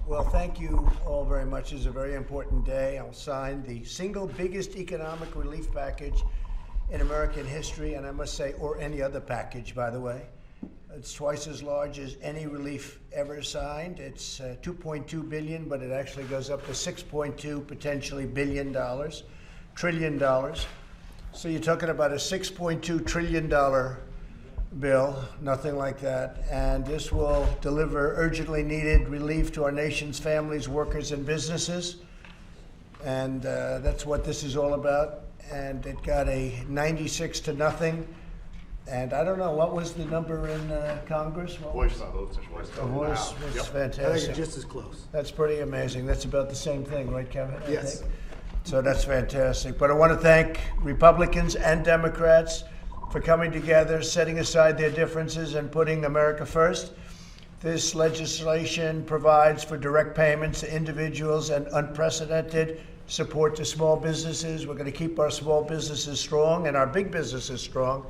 Well, thank you all very much. It's a very important day. I'll sign the single biggest economic relief package in American history, and I must say, or any other package, by the way. It's twice as large as any relief ever signed. It's $2.2 billion, but it actually goes up to $6.2 potentially trillion dollars. So you're talking about a $6.2 trillion bill, nothing like that. And this will deliver urgently needed relief to our nation's families, workers, and businesses. And that's what this is all about. And it got a 96-0. And I don't know, what was the number in Congress? Voice. A voice was fantastic. I think it's just as close. That's pretty amazing. That's about the same thing, right, Kevin? I Yes. think? So that's fantastic. But I want to thank Republicans and Democrats for coming together, setting aside their differences, and putting America first. This legislation provides for direct payments to individuals and unprecedented support to small businesses. We're going to keep our small businesses strong and our big businesses strong,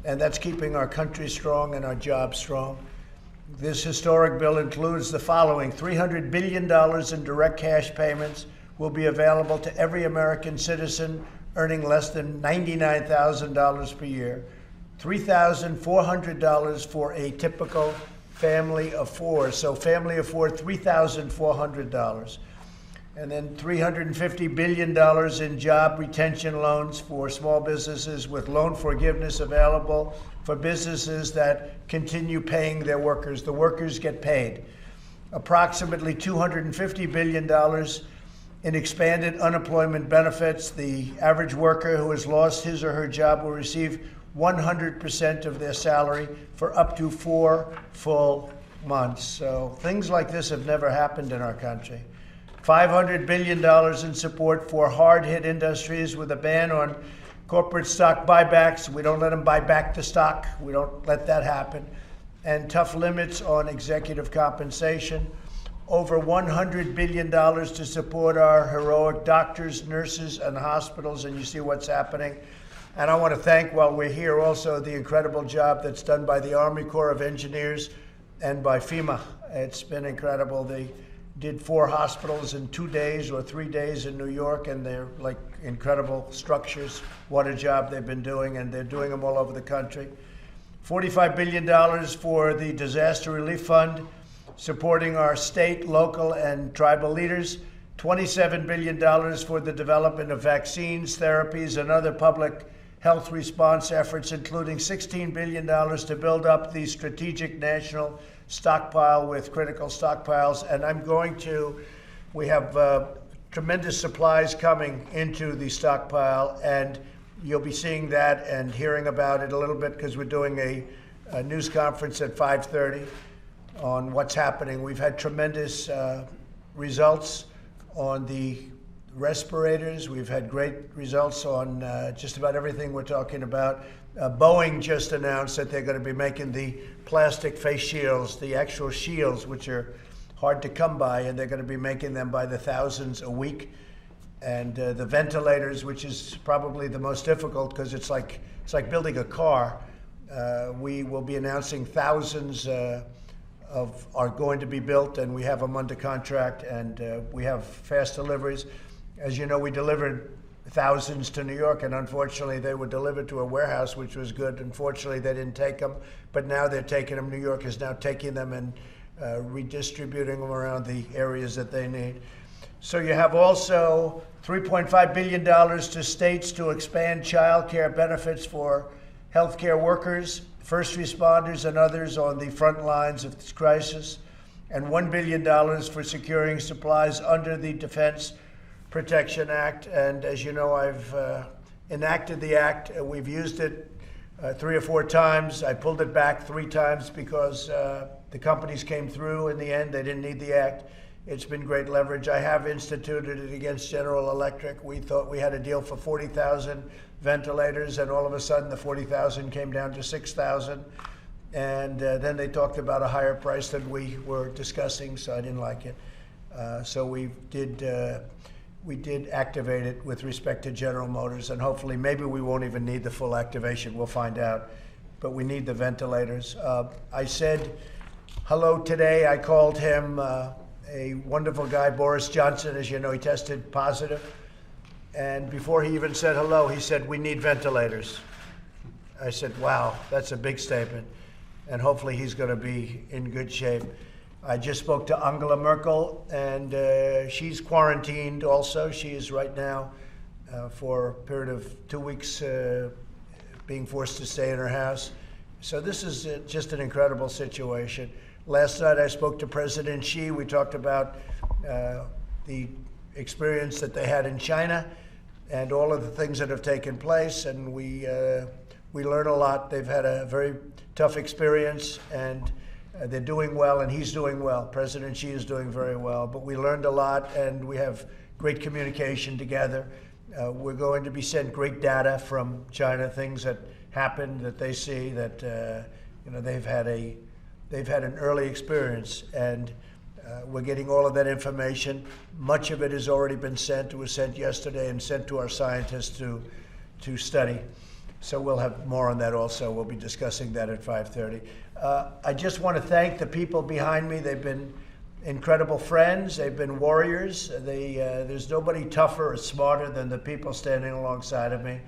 and that's keeping our country strong and our jobs strong. This historic bill includes the following: $300 billion in direct cash payments will be available to every American citizen earning less than $99,000 per year, $3,400 for a typical family of four. So family of four, $3,400. And then $350 billion in job retention loans for small businesses, with loan forgiveness available for businesses that continue paying their workers. The workers get paid. Approximately $250 billion in expanded unemployment benefits. The average worker who has lost his or her job will receive 100% of their salary for up to 4 full months. So things like this have never happened in our country. $500 billion in support for hard-hit industries, with a ban on corporate stock buybacks. We don't let them buy back the stock. We don't let that happen. And tough limits on executive compensation. Over $100 billion to support our heroic doctors, nurses, and hospitals, and you see what's happening. And I want to thank, while we're here, also the incredible job that's done by the Army Corps of Engineers and by FEMA. It's been incredible. They did 4 hospitals in 2 days or 3 days in New York, and they're like incredible structures. What a job they've been doing, and they're doing them all over the country. $45 billion for the Disaster Relief Fund, supporting our state, local, and tribal leaders. $27 billion for the development of vaccines, therapies, and other public health response efforts, including $16 billion to build up the strategic national stockpile with critical stockpiles. And we have tremendous supplies coming into the stockpile, and you'll be seeing that and hearing about it a little bit, because we're doing a news conference at 5:30 on what's happening. We've had tremendous results on the respirators. We've had great results on just about everything we're talking about. Boeing just announced that they're going to be making the plastic face shields, the actual shields, which are hard to come by, and they're going to be making them by the thousands a week. And the ventilators, which is probably the most difficult, because it's like building a car. We will be announcing thousands are going to be built, and we have them under contract, and we have fast deliveries. As you know, we delivered thousands to New York, and unfortunately they were delivered to a warehouse, which was good. Unfortunately, they didn't take them, but now they're taking them. New York is now taking them and redistributing them around the areas that they need. So you have also $3.5 billion to states to expand child care benefits for healthcare workers, first responders, and others on the front lines of this crisis, and $1 billion for securing supplies under the Defense Protection Act. And as you know, I've enacted the act. We've used it 3 or 4 times. I pulled it back 3 times because the companies came through in the end. They didn't need the act. It's been great leverage. I have instituted it against General Electric. We thought we had a deal for 40,000 ventilators, and all of a sudden the 40,000 came down to 6,000. And then they talked about a higher price than we were discussing, so I didn't like it. So we did activate it with respect to General Motors, and hopefully maybe we won't even need the full activation. We'll find out. But we need the ventilators. I said hello today. I called him a wonderful guy, Boris Johnson. As you know, he tested positive. And before he even said hello, he said, "We need ventilators." I said, wow, that's a big statement. And hopefully he's going to be in good shape. I just spoke to Angela Merkel, and she's quarantined also. She is right now for a period of 2 weeks being forced to stay in her house. So this is just an incredible situation. Last night I spoke to President Xi. We talked about the experience that they had in China and all of the things that have taken place, and we learn a lot. They've had a very tough experience, and they're doing well, and he's doing well. President Xi is doing very well, but we learned a lot, and we have great communication together. We're going to be sent great data from China, things that happened that they see that they've had an early experience, and we're getting all of that information. Much of it has already been sent. It was sent yesterday and sent to our scientists to study. So we'll have more on that also. We'll be discussing that at 5:30. I just want to thank the people behind me. They've been incredible friends. They've been warriors. There's nobody tougher or smarter than the people standing alongside of me.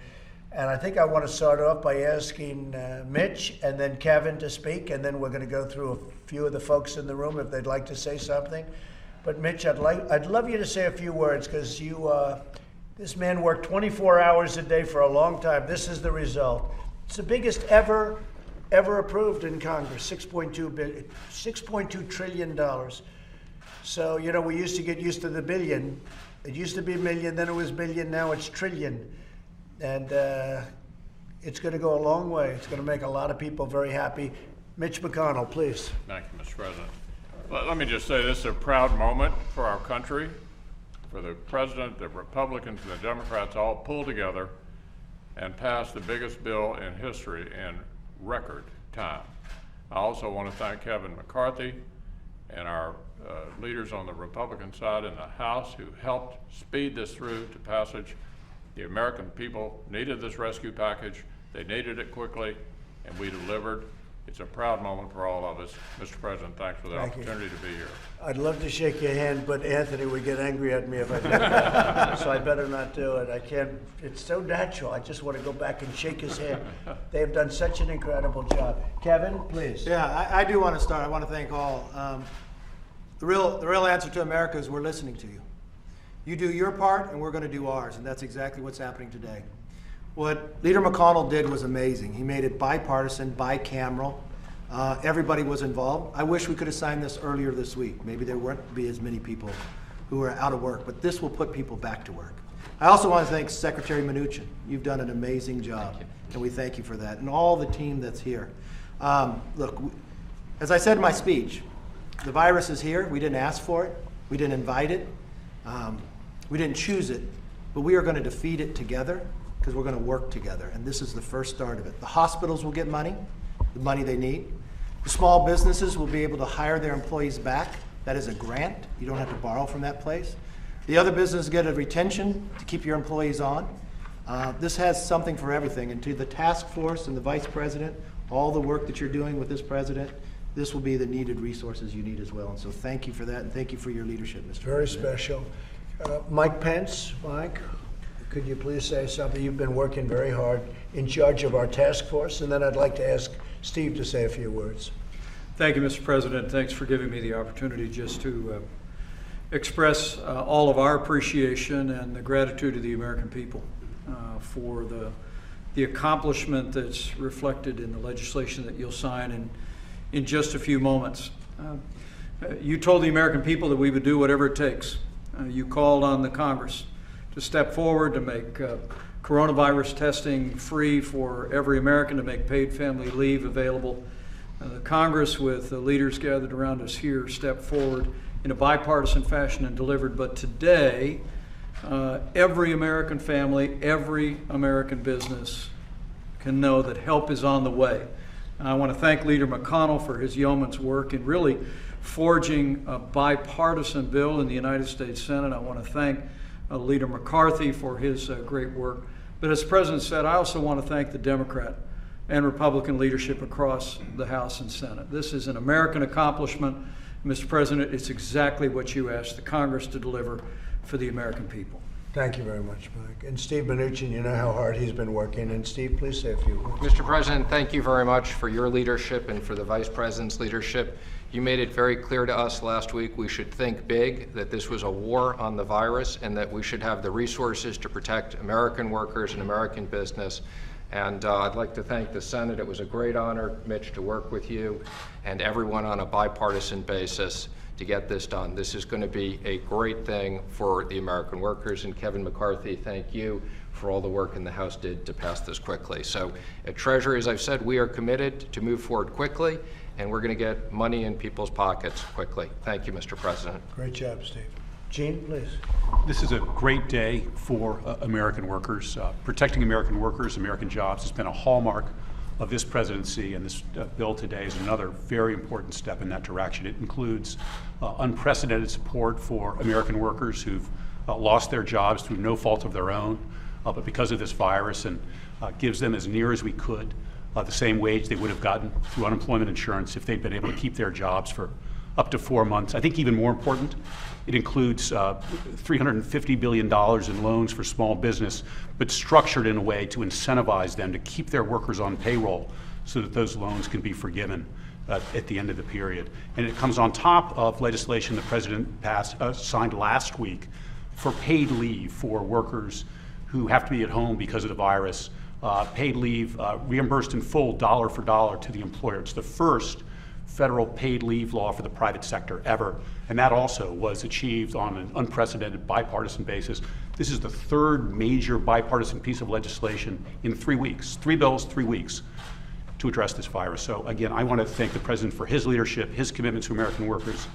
And I think I want to start off by asking Mitch and then Kevin to speak, and then we're going to go through a few of the folks in the room if they'd like to say something. But Mitch, I'd love you to say a few words, because this man worked 24 hours a day for a long time. This is the result. It's the biggest ever approved in Congress, $6.2 trillion. So, we used to get used to the billion. It used to be million, then it was billion, now it's trillion. And it's going to go a long way. It's going to make a lot of people very happy. Mitch McConnell, please. Thank you, Mr. President. Let me just say this is a proud moment for our country, for the President, the Republicans, and the Democrats all pulled together and passed the biggest bill in history in record time. I also want to thank Kevin McCarthy and our leaders on the Republican side in the House who helped speed this through to passage. The American people needed this rescue package. They needed it quickly, and we delivered. It's a proud moment for all of us. Mr. President, thanks for the opportunity to be here. I'd love to shake your hand, but Anthony would get angry at me if I did that. So I better not do it. I can't. It's so natural. I just want to go back and shake his hand. They have done such an incredible job. Kevin, please. Yeah, I do want to start. I want to thank all. The real answer to America is we're listening to you. You do your part, and we're going to do ours, and that's exactly what's happening today. What Leader McConnell did was amazing. He made it bipartisan, bicameral. Everybody was involved. I wish we could have signed this earlier this week. Maybe there wouldn't be as many people who are out of work, but this will put people back to work. I also want to thank Secretary Mnuchin. You've done an amazing job, and we thank you for that, and all the team that's here. Look, as I said in my speech, the virus is here. We didn't ask for it. We didn't invite it. We didn't choose it, but we are going to defeat it together, because we're going to work together, and this is the first start of it. The hospitals will get money, the money they need. The small businesses will be able to hire their employees back. That is a grant. You don't have to borrow from that place. The other businesses get a retention to keep your employees on. This has something for everything, and to the task force and the vice president, all the work that you're doing with this president, this will be the needed resources you need as well. And so thank you for that, and thank you for your leadership, Mr. Very President. special. Mike Pence, Mike, could you please say something? You've been working very hard in charge of our task force, and then I'd like to ask Steve to say a few words. Thank you, Mr. President. Thanks for giving me the opportunity just to express all of our appreciation and the gratitude of the American people for the accomplishment that's reflected in the legislation that you'll sign in just a few moments. You told the American people that we would do whatever it takes. You called on the Congress to step forward to make coronavirus testing free for every American, to make paid family leave available. The Congress, with the leaders gathered around us here, stepped forward in a bipartisan fashion and delivered. But today, every American family, every American business can know that help is on the way. And I want to thank Leader McConnell for his yeoman's work in really forging a bipartisan bill in the United States Senate. I want to thank Leader McCarthy for his great work. But as the President said, I also want to thank the Democrat and Republican leadership across the House and Senate. This is an American accomplishment, Mr. President, it's exactly what you asked the Congress to deliver for the American people. Thank you very much, Mike. And Steve Mnuchin, you know how hard he's been working. And Steve, please say a few words. Mr. President, thank you very much for your leadership and for the Vice President's leadership. You made it very clear to us last week we should think big, that this was a war on the virus, and that we should have the resources to protect American workers and American business. And I'd like to thank the Senate. It was a great honor, Mitch, to work with you and everyone on a bipartisan basis to get this done. This is going to be a great thing for the American workers. And Kevin McCarthy, thank you for all the work in the House did to pass this quickly. So at Treasury, as I've said, we are committed to move forward quickly, and we're going to get money in people's pockets quickly. Thank you, Mr. President. Great job, Steve. Gene, please. This is a great day for American workers. Protecting American workers, American jobs has been a hallmark of this presidency, and this bill today is another very important step in that direction. It includes unprecedented support for American workers who've lost their jobs through no fault of their own, but because of this virus, and gives them as near as we could the same wage they would have gotten through unemployment insurance if they'd been able to keep their jobs for up to 4 months. I think even more important, it includes $350 billion in loans for small business, but structured in a way to incentivize them to keep their workers on payroll so that those loans can be forgiven at the end of the period. And it comes on top of legislation the President signed last week for paid leave for workers who have to be at home because of the virus. Paid leave reimbursed in full, dollar for dollar, to the employer. It's the first federal paid leave law for the private sector ever, and that also was achieved on an unprecedented bipartisan basis. This is the third major bipartisan piece of legislation in 3 weeks, 3 bills, 3 weeks, to address this virus. So again, I want to thank the President for his leadership, his commitment to American workers,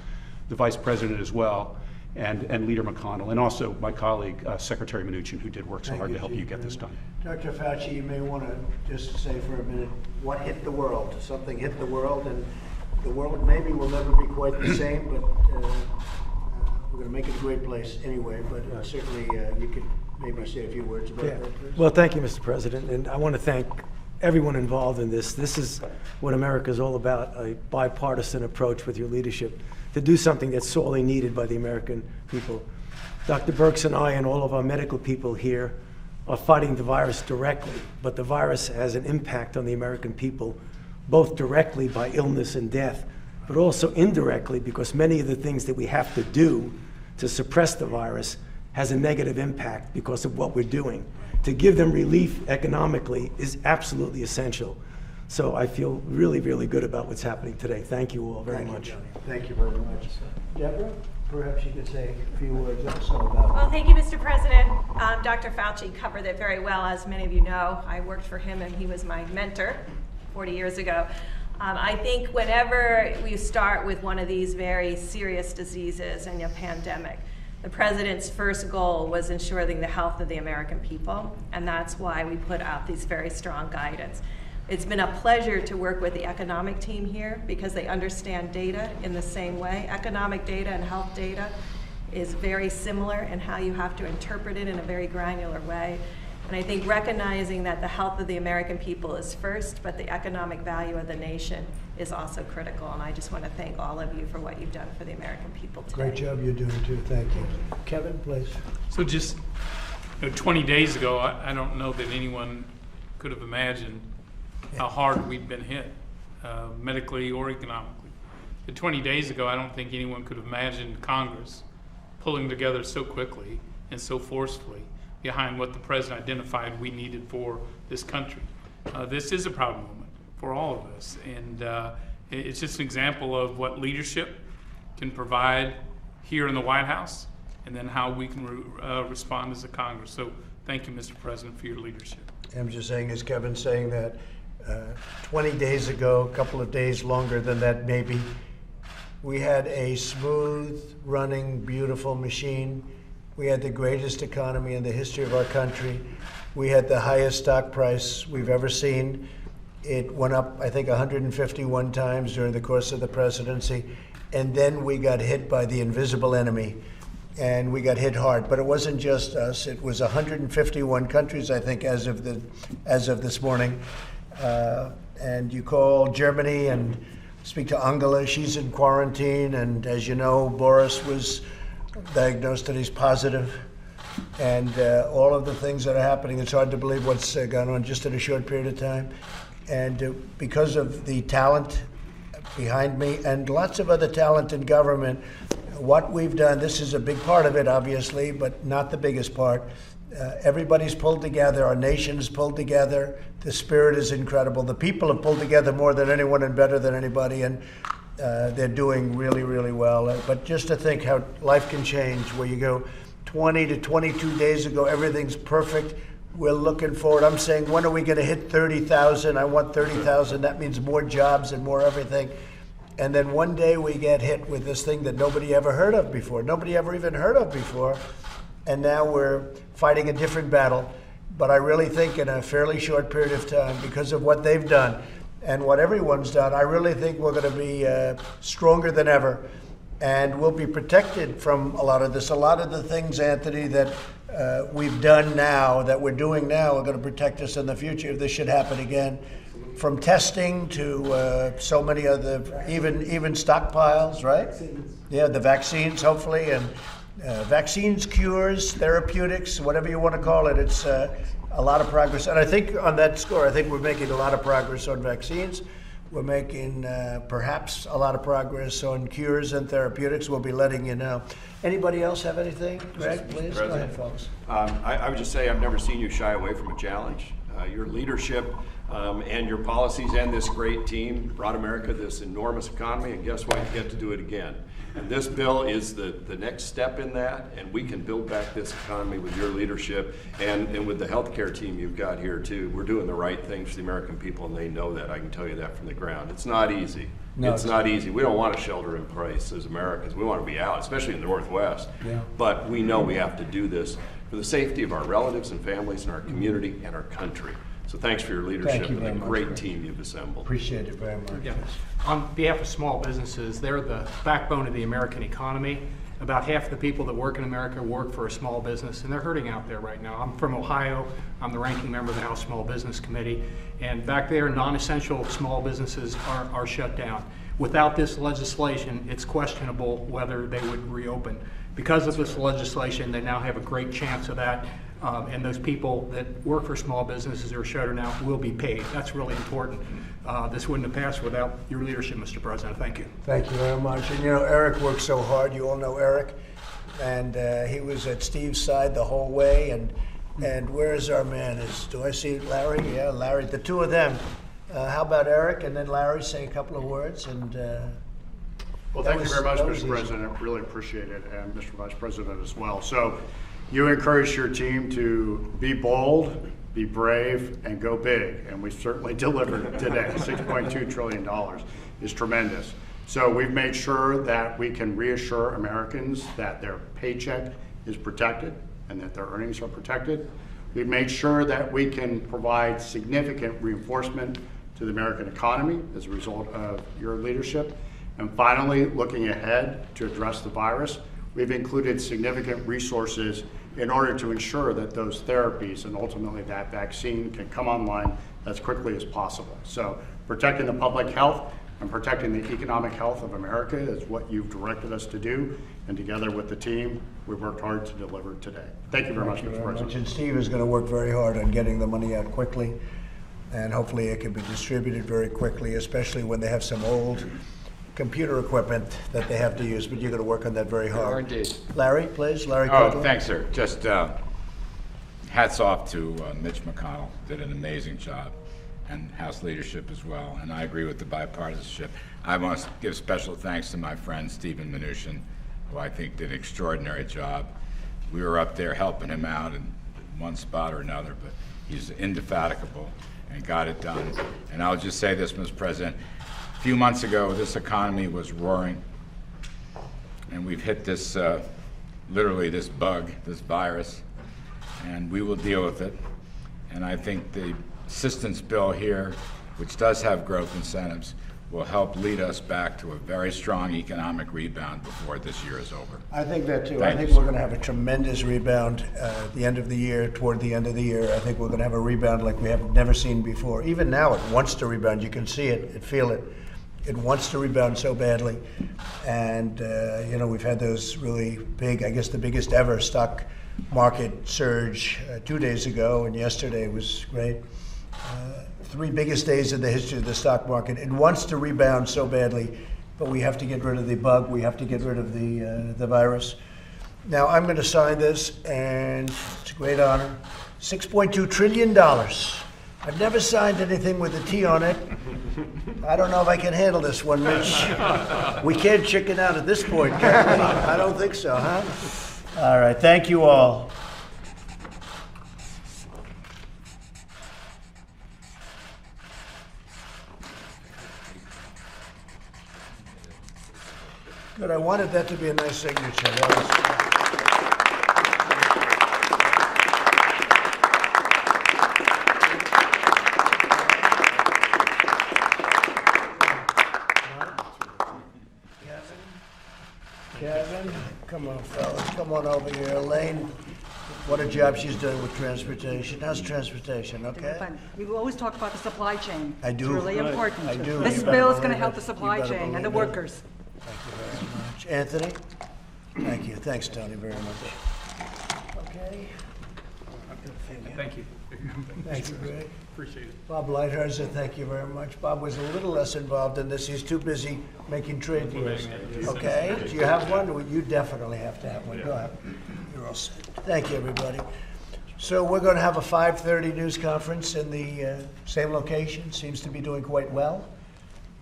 the Vice President as well, and Leader McConnell, and also my colleague, Secretary Mnuchin, who did work so hard to help you get this done. Dr. Fauci, you may want to just say for a minute what hit the world. Something hit the world, and the world maybe will never be quite the same, but we're going to make it a great place anyway. But certainly you could maybe say a few words about that, please. Well, thank you, Mr. President, and I want to thank everyone involved in this. This is what America is all about, a bipartisan approach with your leadership to do something that's sorely needed by the American people. Dr. Birx and I and all of our medical people here are fighting the virus directly, but the virus has an impact on the American people, both directly by illness and death, but also indirectly because many of the things that we have to do to suppress the virus has a negative impact because of what we're doing. To give them relief economically is absolutely essential. So I feel really, really good about what's happening today. Thank you all very much. Thank you very much. Deborah, perhaps you could say a few words also about. Well, thank you, Mr. President. Dr. Fauci covered it very well. As many of you know, I worked for him and he was my mentor 40 years ago. I think whenever we start with one of these very serious diseases and a pandemic, the President's first goal was ensuring the health of the American people, and that's why we put out these very strong guidance. It's been a pleasure to work with the economic team here because they understand data in the same way. Economic data and health data is very similar in how you have to interpret it in a very granular way. And I think recognizing that the health of the American people is first, but the economic value of the nation is also critical. And I just want to thank all of you for what you've done for the American people today. Great job you're doing too. Thank you. Kevin, please. So just 20 days ago, I don't know that anyone could have imagined how hard we'd been hit, medically or economically. But 20 days ago, I don't think anyone could have imagined Congress pulling together so quickly and so forcefully behind what the President identified we needed for this country. This is a proud moment for all of us, and it's just an example of what leadership can provide here in the White House, and then how we can respond as a Congress. So thank you, Mr. President, for your leadership. I'm just saying, as Kevin's saying, that 20 days ago, a couple of days longer than that maybe, we had a smooth running, beautiful machine. We had the greatest economy in the history of our country. We had the highest stock price we've ever seen. It went up, I think, 151 times during the course of the presidency. And then we got hit by the invisible enemy, and we got hit hard. But it wasn't just us. It was 151 countries, I think, as of this morning. And you call Germany and speak to Angela. She's in quarantine, and as you know, Boris was diagnosed that he's positive. And all of the things that are happening, it's hard to believe what's gone on just in a short period of time. And because of the talent behind me and lots of other talent in government, what we've done, this is a big part of it, obviously, but not the biggest part. Everybody's pulled together. Our nation's pulled together. The spirit is incredible. The people have pulled together more than anyone and better than anybody, and they're doing really, really well. But just to think how life can change, where you go 20 to 22 days ago, everything's perfect. We're looking forward. I'm saying, when are we going to hit 30,000? I want 30,000. That means more jobs and more everything. And then one day we get hit with this thing that nobody ever heard of before. Nobody ever even heard of before. And now we're fighting a different battle. But I really think in a fairly short period of time, because of what they've done and what everyone's done, I really think we're going to be stronger than ever. And we'll be protected from a lot of this. A lot of the things, Anthony, that we've done now, that we're doing now, are going to protect us in the future if this should happen again. From testing to so many other, even stockpiles, right? Vaccines. Yeah, the vaccines, hopefully, and vaccines, cures, therapeutics, whatever you want to call it. It's a lot of progress. And I think on that score, I think we're making a lot of progress on vaccines. We're making perhaps a lot of progress on cures and therapeutics. We'll be letting you know. Anybody else have anything? Greg, please. Go ahead, folks. I would just say I've never seen you shy away from a challenge. Your leadership and your policies and this great team brought America this enormous economy, and guess what? You get to do it again. And this bill is the next step in that, and we can build back this economy with your leadership and with the healthcare team you've got here too. We're doing the right things for the American people, and they know that. I can tell you that from the ground. It's not easy. No, it's not easy. We don't want to shelter in place as Americans. We want to be out, especially in the Northwest. Yeah. But we know we have to do this for the safety of our relatives and families and our community and our country. So thanks for your leadership and the great team you've assembled. Appreciate it very much. Yeah. On behalf of small businesses, they're the backbone of the American economy. About half the people that work in America work for a small business, and they're hurting out there right now. I'm from Ohio. I'm the ranking member of the House Small Business Committee. And back there, non-essential small businesses are shut down. Without this legislation, it's questionable whether they would reopen. Because of this legislation, they now have a great chance of that. And those people that work for small businesses or are shuttered now will be paid. That's really important. This wouldn't have passed without your leadership, Mr. President. Thank you. Thank you very much. And you know, Eric worked so hard. You all know Eric. And he was at Steve's side the whole way. And where is our man? Do I see Larry? Yeah, Larry. The two of them. How about Eric and then Larry say a couple of words? And well, thank you very much, Mr. President. I really appreciate it, and Mr. Vice President as well. So you encouraged your team to be bold, be brave, and go big, and we certainly delivered today. $6.2 trillion is tremendous. So we've made sure that we can reassure Americans that their paycheck is protected and that their earnings are protected. We've made sure that we can provide significant reinforcement to the American economy as a result of your leadership. And finally, looking ahead to address the virus, we've included significant resources in order to ensure that those therapies and ultimately that vaccine can come online as quickly as possible. So protecting the public health and protecting the economic health of America is what you've directed us to do. And together with the team, we've worked hard to deliver today. Thank you very much, Mr. President. And Steve is going to work very hard on getting the money out quickly. And hopefully it can be distributed very quickly, especially when they have some old computer equipment that they have to use, but you're going to work on that very hard. Indeed. Larry, please. Larry. Oh, thanks, sir. Just hats off to Mitch McConnell. Did an amazing job, and House leadership as well. And I agree with the bipartisanship. I want to give special thanks to my friend Stephen Mnuchin, who I think did an extraordinary job. We were up there helping him out in one spot or another, but he's indefatigable and got it done. And I'll just say this, Mr. President. A few months ago, this economy was roaring, and we've hit this, literally this bug, this virus, and we will deal with it. And I think the assistance bill here, which does have growth incentives, will help lead us back to a very strong economic rebound before this year is over. I think that too. Thank I think you, we're going to have a tremendous rebound at the end of the year, toward the end of the year. I think we're going to have a rebound like we have never seen before. Even now, it wants to rebound. You can see it, feel it. It wants to rebound so badly. And, you know, we've had those really big, I guess the biggest ever stock market surge 2 days ago, and yesterday was great. 3 biggest days in the history of the stock market. It wants to rebound so badly, but we have to get rid of the bug. We have to get rid of the virus. Now, I'm going to sign this, and it's a great honor. $6.2 trillion. I've never signed anything with a T on it. I don't know if I can handle this one, Mitch. We can't chicken out at this point, can we? I don't think so, huh? All right, thank you all. Good, I wanted that to be a nice signature. Kevin, come on, fellas, come on over here. Elaine, what a job she's doing with transportation. How's transportation, okay? Fun. You always talk about the supply chain. I do. It's really important. I do. This You better bill is going to believe help it. the supply You better chain and the believe it. workers. Thank you very much. Anthony? Thank you. Thanks, Tony, very much. Okay. Thank you. Thank you, Greg. Appreciate it. Bob Lighthurst, thank you very much. Bob was a little less involved in this. He's too busy making trade deals. Okay? Do you have one? Well, you definitely have to have one. Go ahead. You're all set. Thank you, everybody. So we're going to have a 5:30 news conference in the same location. Seems to be doing quite well.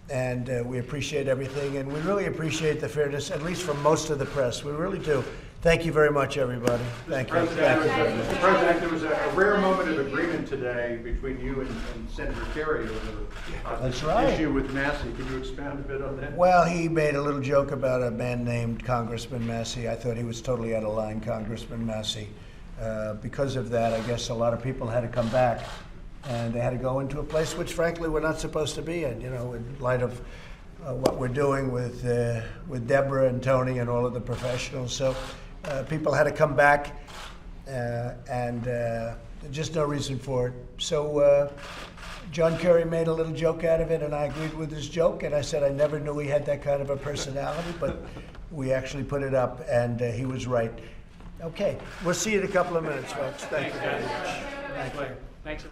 And we appreciate everything. And we really appreciate the fairness, at least from most of the press. We really do. Thank you very much, everybody. Thank you. Thank you very much. Mr. President, there was a rare moment of agreement today between you and Senator Kerry over That's the right. issue with Massey. Can you expand a bit on that? Well, he made a little joke about a man named Congressman Massey. I thought he was totally out of line, Congressman Massey. Because of that, I guess a lot of people had to come back, and they had to go into a place which, frankly, we're not supposed to be in, you know, in light of what we're doing with Deborah and Tony and all of the professionals. So people had to come back, and just no reason for it. So John Kerry made a little joke out of it, and I agreed with his joke, and I said I never knew he had that kind of a personality, but we actually put it up, and he was right. Okay, we'll see you in a couple of minutes, folks. Thank you very much. Thank you. Thanks.